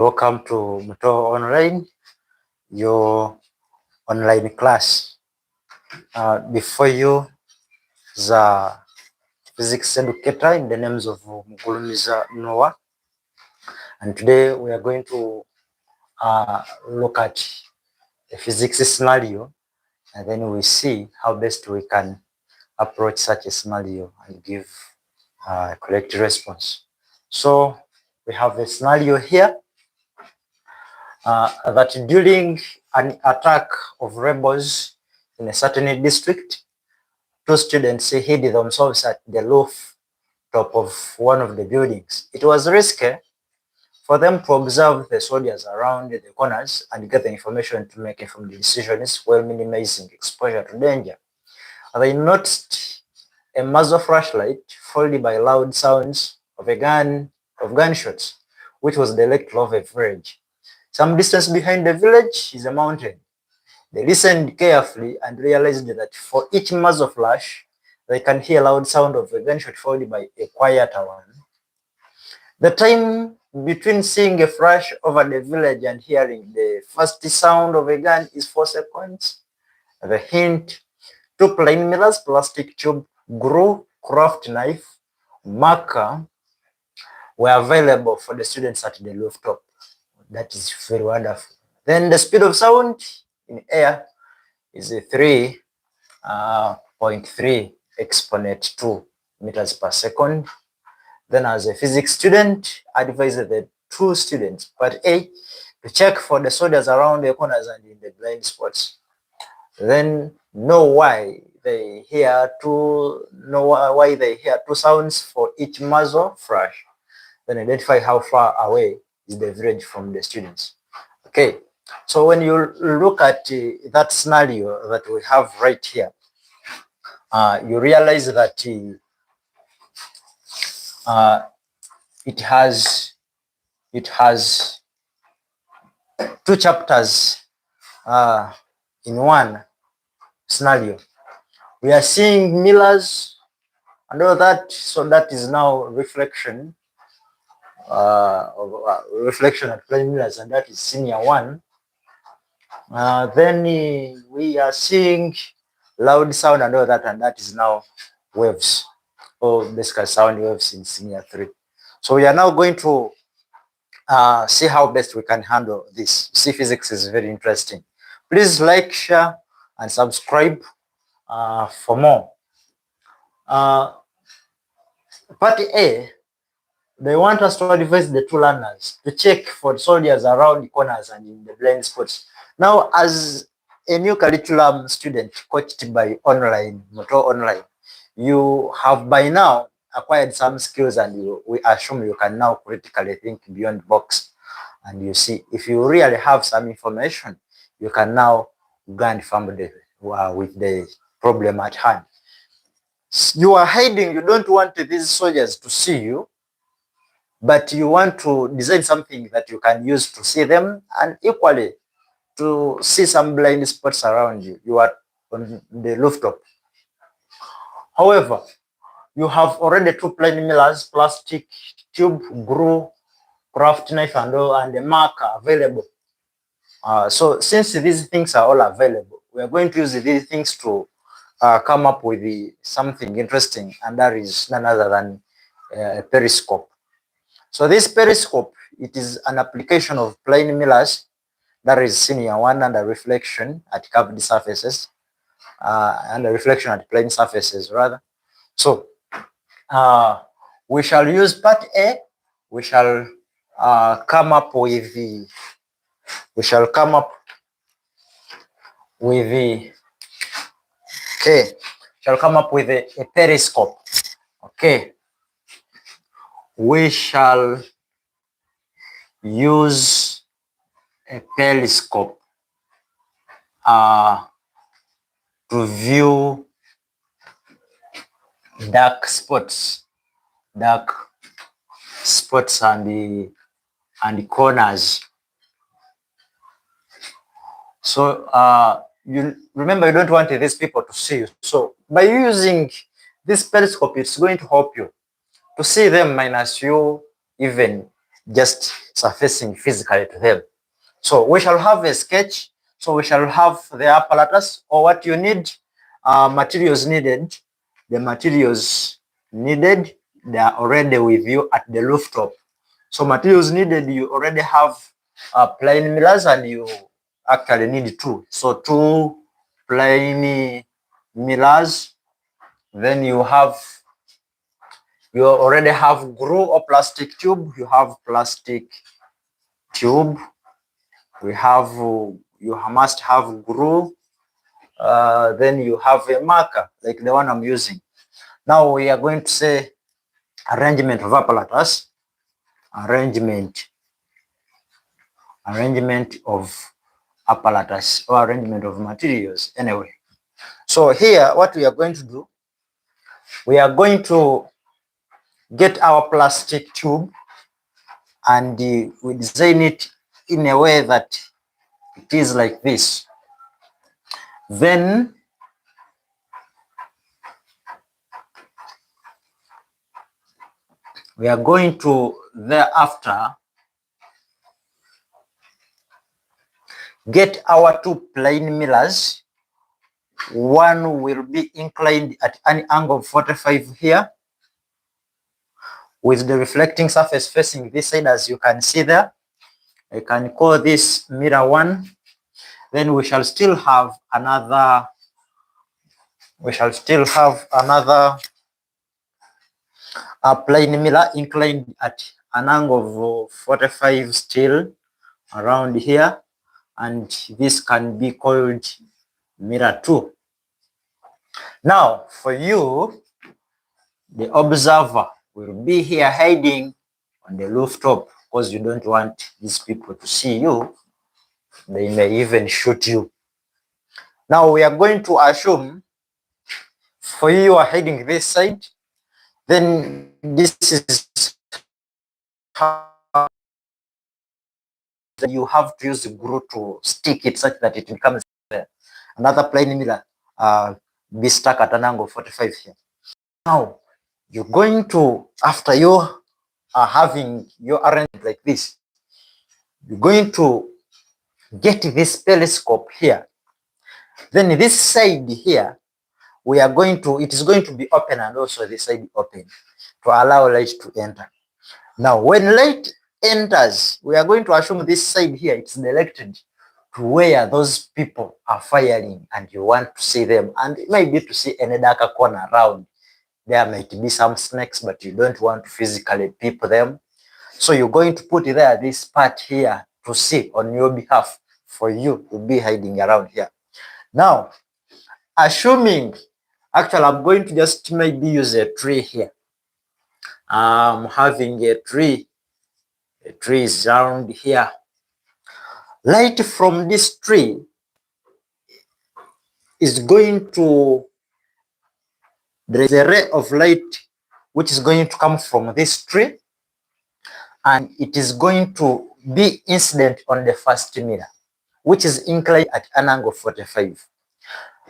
Welcome to Muto Online, your online class. Before you, the physics educator in the names of Mugulumiza Noah, and today we are going to look at a physics scenario, and then we see how best we can approach such a scenario and give a correct response. So we have a scenario here. That during an attack of rebels in a certain district, two students hid themselves at the rooftop of one of the buildings. It was risky for them to observe the soldiers around the corners and get the information to make informed decisions while minimizing exposure to danger. They noticed a muzzle flashlight followed by loud sounds of gunshots, which was directly over a village. Some distance behind the village is a mountain. They listened carefully and realized that for each muzzle flash, they can hear loud sound of a gunshot followed by a quieter one. The time between seeing a flash over the village and hearing the first sound of a gun is 4 seconds. The hint: 2 plain mirrors, plastic tube, glue, craft knife, marker were available for the students at the rooftop. That is very wonderful. Then the speed of sound in air is a 3.3 exponent 2 meters per second. Then as a physics student, I advise the two students, part A, to check for the soldiers around the corners and in the blind spots. Then know why they hear two sounds for each muzzle flash. Then identify how far away is the village from the students. Okay, so when you look at that scenario that we have right here, you realize that it has 2 chapters in one scenario. We are seeing mirrors and all that, so that is now reflection at plane mirrors, and that is senior 1. Then we are seeing loud sound and all that, and that is now waves, or basically sound waves in senior 3. So we are now going to see how best we can handle this. See, physics is very interesting. Please like, share, and subscribe for more. Part A, they want us to advise the 2 learners to check for soldiers around the corners and in the blind spots. Now, as a new curriculum student coached by Muto Online, you have by now acquired some skills, and we assume you can now critically think beyond box. And you see, if you really have some information, you can now grant from with the problem at hand. You are hiding, you don't want these soldiers to see you, but you want to design something that you can use to see them, and equally to see some blind spots around you. You are on the rooftop. However, you have already 2 plain mirrors, plastic tube, glue, craft knife, and a marker available. So since these things are all available, we are going to use these things to come up with something interesting, and that is none other than a periscope. So this periscope, it is an application of plane mirrors, that is senior 1, and a reflection at curved surfaces, and a reflection at plane surfaces rather. So we shall use part A. We shall come up with a periscope. Okay. We shall use a periscope to view dark spots and the corners. So you remember, you don't want these people to see you. So by using this periscope, it's going to help you to see them minus you even just surfacing physically to them. So we shall have a sketch. So we shall have the apparatus, or what you need, materials needed. The materials needed, they are already with you at the rooftop. So materials needed, you already have plain mirrors, and you actually need two. So two plain mirrors. Then you already have glue or plastic tube. You have plastic tube. You must have glue. Then you have a marker like the one I'm using. Now we are going to say arrangement of apparatus, arrangement of apparatus, or arrangement of materials. Anyway, so here what we are going to do, we are going to get our plastic tube, and we design it in a way that it is like this. Then we are going to thereafter get our two plain mirrors. One will be inclined at an angle of 45 here, with the reflecting surface facing this side, as you can see there. I can call this mirror 1. Then we shall still have another plain mirror inclined at an angle of 45 still around here, and this can be called mirror 2. Now for you, the observer will be here hiding on the rooftop, because you don't want these people to see you. They may even shoot you. Now we are going to assume for you are hiding this side, then this is how you have to use the glue to stick it such that it becomes there. Another plain mirror be stuck at an angle 45 here. Now you're going to, after you are having your arrangement like this, you're going to get this periscope here. Then this side here, it is going to be open, and also this side open to allow light to enter. Now when light enters, we are going to assume this side here, it's directed to where those people are firing, and you want to see them, and maybe to see any darker corner around. There might be some snakes, but you don't want to physically peep them. So you're going to put there this part here to see on your behalf, for you to be hiding around here. Now, assuming, actually I'm going to just maybe use a tree here. I'm having a tree is around here. Light from this tree is going to, there is a ray of light which is going to come from this tree, and it is going to be incident on the first mirror, which is inclined at an angle 45.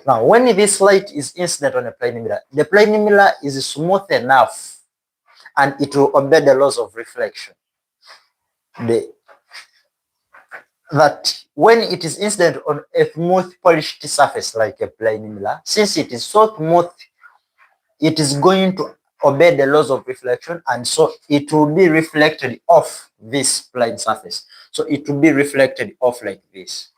Now, when this light is incident on a plane mirror, the plane mirror is smooth enough, and it will obey the laws of reflection. That when it is incident on a smooth polished surface like a plane mirror, since it is so smooth, it is going to obey the laws of reflection, and so it will be reflected off this plane surface. So it will be reflected off like this.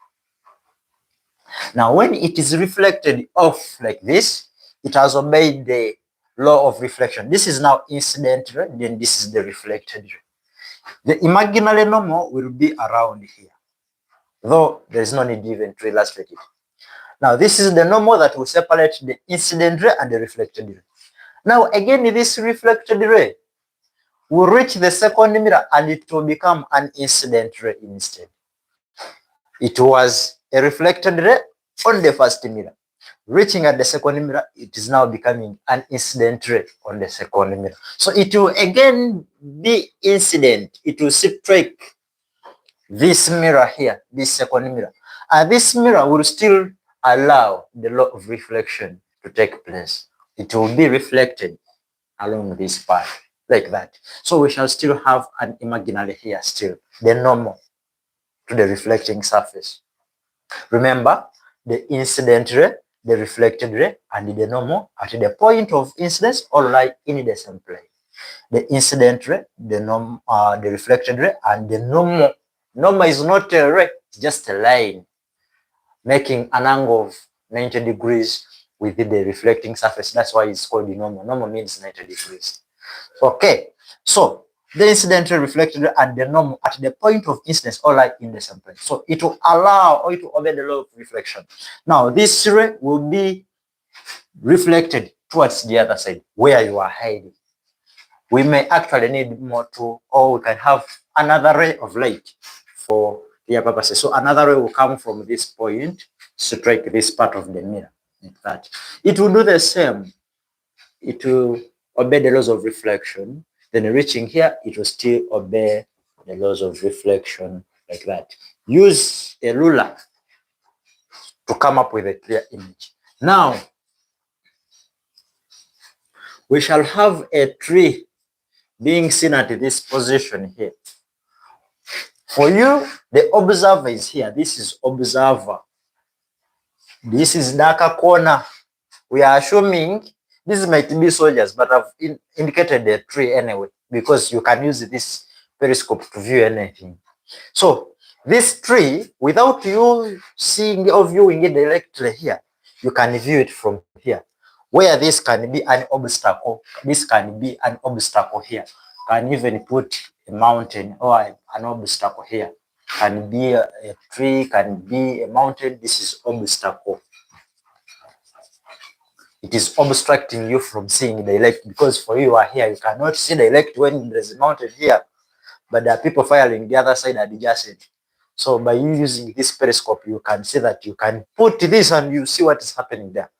Now, when it is reflected off like this, it has obeyed the law of reflection. This is now incident ray, then this is the reflected ray. The imaginary normal will be around here, though there is no need even to illustrate it. Now, this is the normal that will separate the incident ray and the reflected ray. Now, again, this reflected ray will reach the second mirror, and it will become an incident ray instead. It was a reflected ray on the first mirror. Reaching at the second mirror, it is now becoming an incident ray on the second mirror. So it will again be incident. It will strike this mirror here, this second mirror. And this mirror will still allow the law of reflection to take place. It will be reflected along this path. like that. So we shall still have an imaginary here still, the normal to the reflecting surface. Remember, the incident ray, the reflected ray, and the normal at the point of incidence all lie in the same plane. The incident ray, the reflected ray, and the normal. Normal is not a ray, it's just a line making an angle of 90 degrees with the reflecting surface. That's why it's called the normal. Normal means 90 degrees. Okay, so the incident ray, reflected ray, and the normal at the point of incidence all lie in the same plane. So it will allow or it will obey the law of reflection. Now, this ray will be reflected towards the other side where you are hiding. We may actually need more to, or we can have another ray of light for their purposes. So another ray will come from this point, strike this part of the mirror, like that. It will do the same. It will obey the laws of reflection. Then reaching here, it will still obey the laws of reflection, like that. Use a ruler to come up with a clear image. Now, we shall have a tree being seen at this position here. For you, the observer is here. This is observer. This is darker corner. We are assuming this might be soldiers, but I've indicated the tree anyway, because you can use this periscope to view anything. So this tree, without you seeing or viewing it directly here, you can view it from here. Where this can be an obstacle, this can be an obstacle here. Can even put a mountain or an obstacle here. Can be a tree, can be a mountain. This is obstacle. It is obstructing you from seeing the light, because for you are here, you cannot see the light when there's a mountain here, but there are people firing the other side adjacent. So by you using this periscope, you can see that you can put this and you see what is happening there.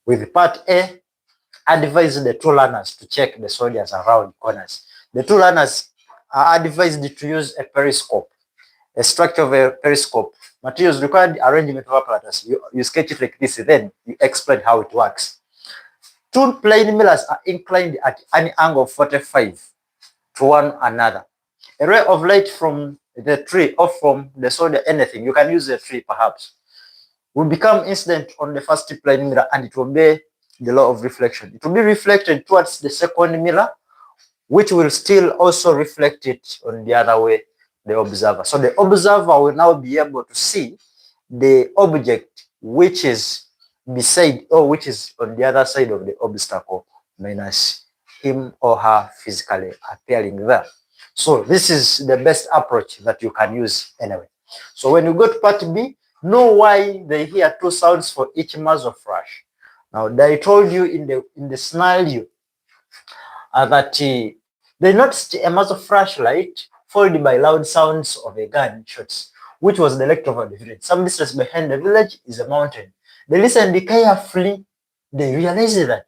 With part A, advise the two learners to check the soldiers around corners. The two learners are advised to use a periscope, a structure of a periscope. Materials required, arrangement of apparatus. You sketch it like this, then you explain how it works. Two plane mirrors are inclined at an angle of 45 to one another. A ray of light from the tree or from the soldier, anything, you can use the tree perhaps, will become incident on the first plane mirror and it will obey the law of reflection. It will be reflected towards the second mirror, which will still also reflect it on the other way, the observer. So the observer will now be able to see the object which is beside or which is on the other side of the obstacle minus him or her physically appearing there. So this is the best approach that you can use anyway. So when you go to part B, know why they hear two sounds for each muzzle flash. Now, I told you in the scenario that they noticed a muzzle flashlight followed by loud sounds of a gun shots, which was the left of the village. Some distance behind the village is a mountain. They listened carefully. They realized that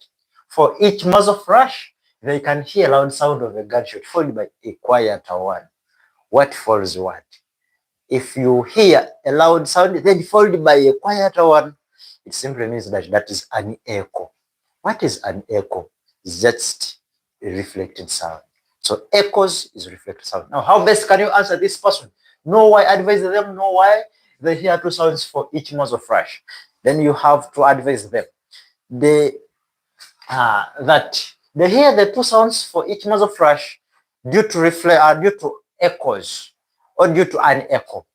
for each muzzle flash, they can hear loud sound of a gunshot followed by a quieter one. What follows what? If you hear a loud sound, then followed by a quieter one, it simply means that that is an echo. What is an echo? It's just a reflected sound. So echoes is reflected sound. Now, how best can you answer this person? Know why, advise them, know why they hear two sounds for each muzzle flash. Then you have to advise them. That they hear the two sounds for each muzzle flash due to echoes or due to an echo.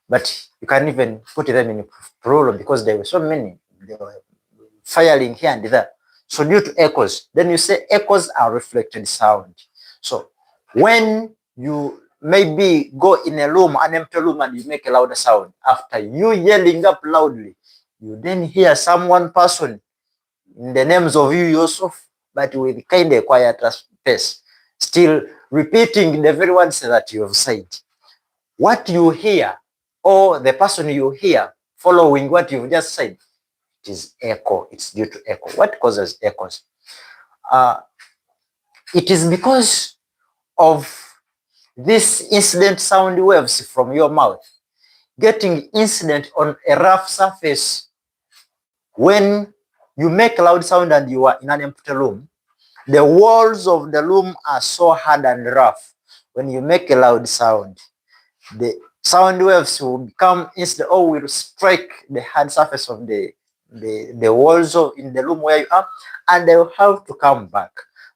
But you can even put them in plural because there were so many. They were firing here and there. So due to echoes, then you say echoes are reflected sound. So when you maybe go in a room, an empty room, and you make a louder sound, after you yelling up loudly, you then hear someone person in the names of you, Yusuf, but with kind of quieter pace, still repeating the very words that you have said. What you hear, or the person you hear following what you've just said, it is echo. It's due to echo. What causes echoes? It is because of this incident sound waves from your mouth getting incident on a rough surface. When you make a loud sound and you are in an empty room, The walls of the room are so hard and rough. When you make a loud sound, the sound waves will come instead or will strike the hard surface of the walls of in the room where you are, and they will have to come back.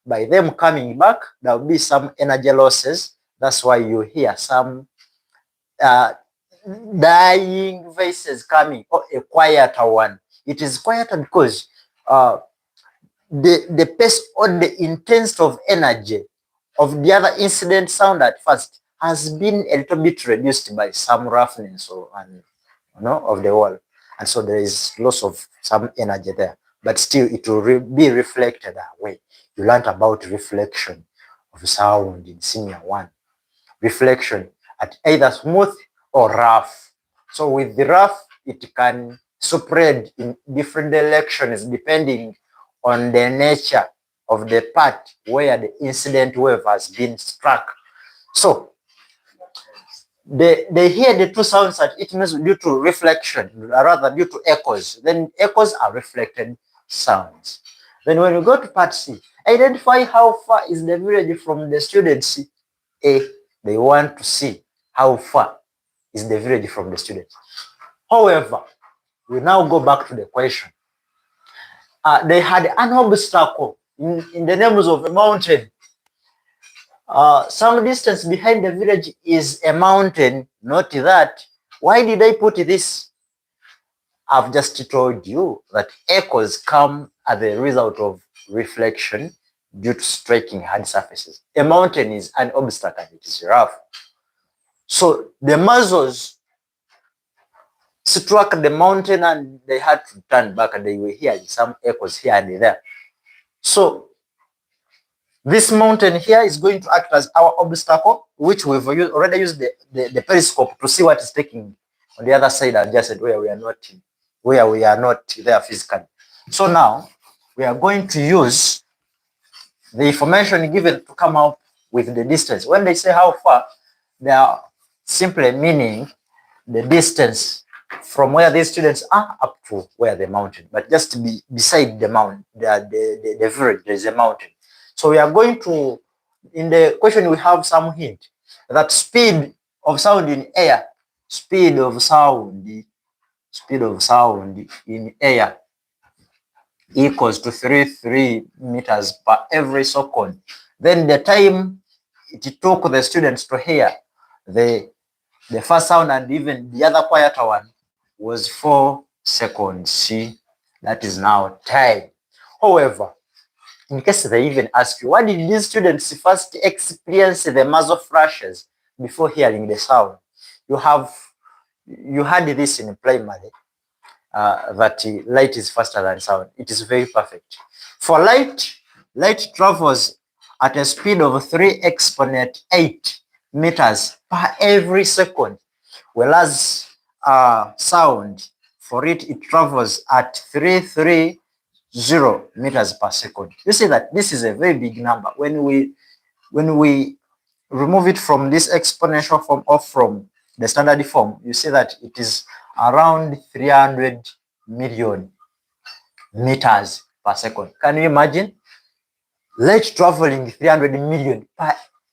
By them coming back, there will be some energy losses. That's why you hear some uh, dying voices coming, or a quieter one. It is quieter because uh, the pace or the intensity of energy of the other incident sound at first has been a little bit reduced by some roughness or and of the wall, and so there is loss of some energy there, but still it will be reflected away. You learned about reflection of sound in senior one. Reflection at either smooth or rough. So with the rough, it can spread in different directions depending on the nature of the part where the incident wave has been struck. So they hear the two sounds that it means due to reflection, rather due to echoes. Then echoes are reflected sounds. Then when you go to part C, identify how far is the village from the students. A, they want to see how far is the village from the students. However, we now go back to the question. They had an obstacle in the names of a mountain. Some distance behind the village is a mountain, not that. Why did I put this? I've just told you that echoes come as a result of reflection due to striking hard surfaces. A mountain is an obstacle, it is rough. So the muzzles struck the mountain and they had to turn back, and they were hearing some echoes here and there. So this mountain here is going to act as our obstacle, which we've already used the periscope to see what is taking on the other side adjacent where we are not there physically. So now we are going to use the information given to come up with the distance. When they say how far, they are simply meaning the distance from where these students are up to where the mountain, but just to be beside the mountain, the village, there is a mountain. So we are going to, in the question we have some hint that speed of sound in air, speed of sound in air equals to 33 meters per every second. Then the time it took the students to hear the first sound and even the other quieter one was 4 seconds. See, that is now time. However, in case they even ask you, what did these students first experience the muzzle flashes before hearing the sound? You had this in primary, that light is faster than sound. It is very perfect. For light travels at a speed of 3 exponent 8 meters per every second, whereas sound, for it travels at 330 meters per second. You see that this is a very big number. When we remove it from this exponential form or from the standard form, you see that it is around 300 million meters per second. Can you imagine? Light traveling 300 million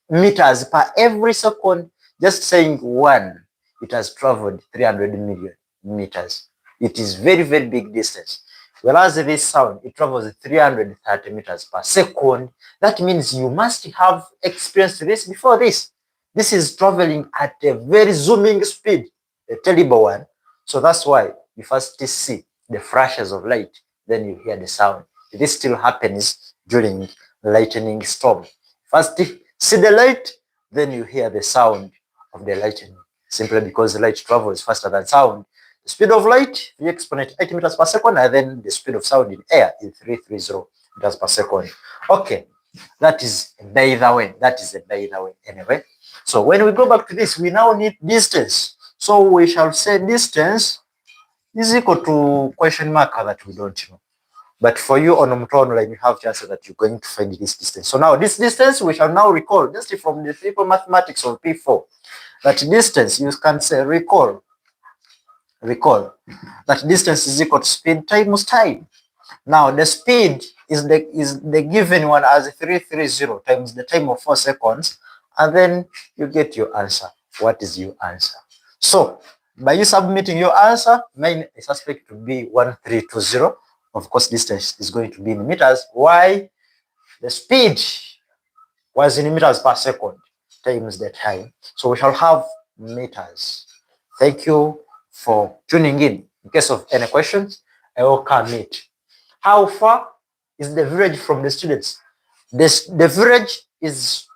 meters per every second, just saying one, it has traveled 300 million meters. It is very, very big distance. Whereas this sound, it travels 330 meters per second. That means you must have experienced this before this. This is traveling at a very zooming speed, a terrible one. So that's why you first see the flashes of light, then you hear the sound. This still happens during lightning storm. First see the light, then you hear the sound of the lightning, simply because the light travels faster than sound. The speed of light, 3 exponent 8 meters per second, and then the speed of sound in air is 330 meters per second. Okay, that is by the way. Anyway, so when we go back to this, we now need distance. So we shall say distance is equal to question mark that we don't know. But for you on Mton line, you have chances that you're going to find this distance. So now this distance, we shall now recall just from the simple mathematics of P4. That distance, you can say recall that distance is equal to speed times time. Now the speed is the given one as 330 times the time of 4 seconds, and then you get your answer. What is your answer? So by you submitting your answer, mine I suspect to be 1320. Of course, distance is going to be in meters. Why? The speed was in meters per second times the time. So we shall have meters. Thank you for tuning in. In case of any questions, I welcome it. How far is the village from the students? The village is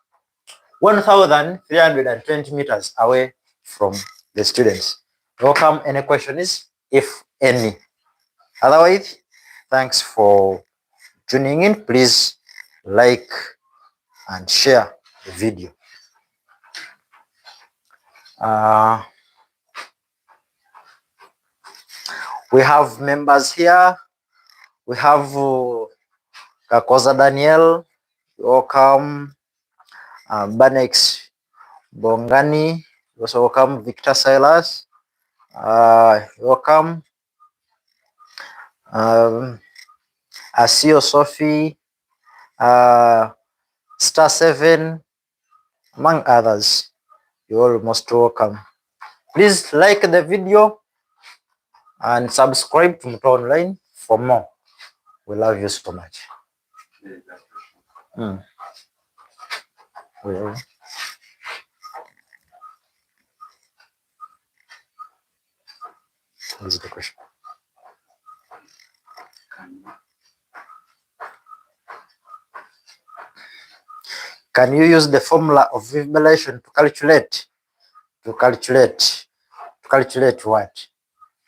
1,320 meters away from the students. Welcome any questions, if any. Otherwise, thanks for tuning in. Please like and share the video. We have members here. We have Kakoza Daniel. Welcome. Banex Bongani. Also welcome. Victor Silas. Welcome. Asio Sophie. Star 7. Among others. You're all most welcome. Please like the video and subscribe to Mto Online for more. We love you so much. Well, what is the question? Can you use the formula of revelation to calculate what?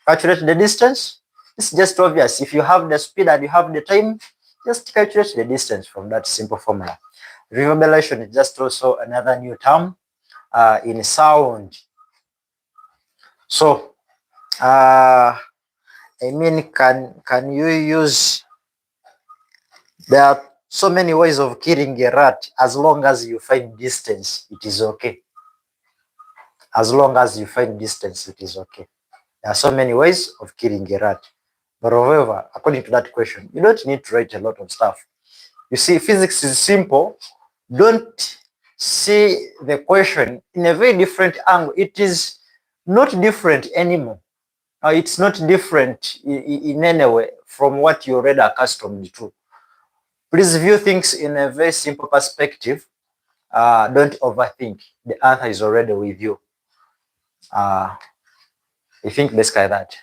Calculate the distance? It's just obvious. If you have the speed and you have the time, just calculate the distance from that simple formula. Reverberation is just also another new term in sound. So, I mean, can you use, there are so many ways of killing a rat. As long as you find distance, it is okay. As long as you find distance, it is okay. There are so many ways of killing a rat. But however, according to that question, you don't need to write a lot of stuff. You see, physics is simple. Don't see the question in a very different angle. It is not different anymore. It's not different in any way from what you're already accustomed to. Please view things in a very simple perspective. Don't overthink. The answer is already with you. I think basically that.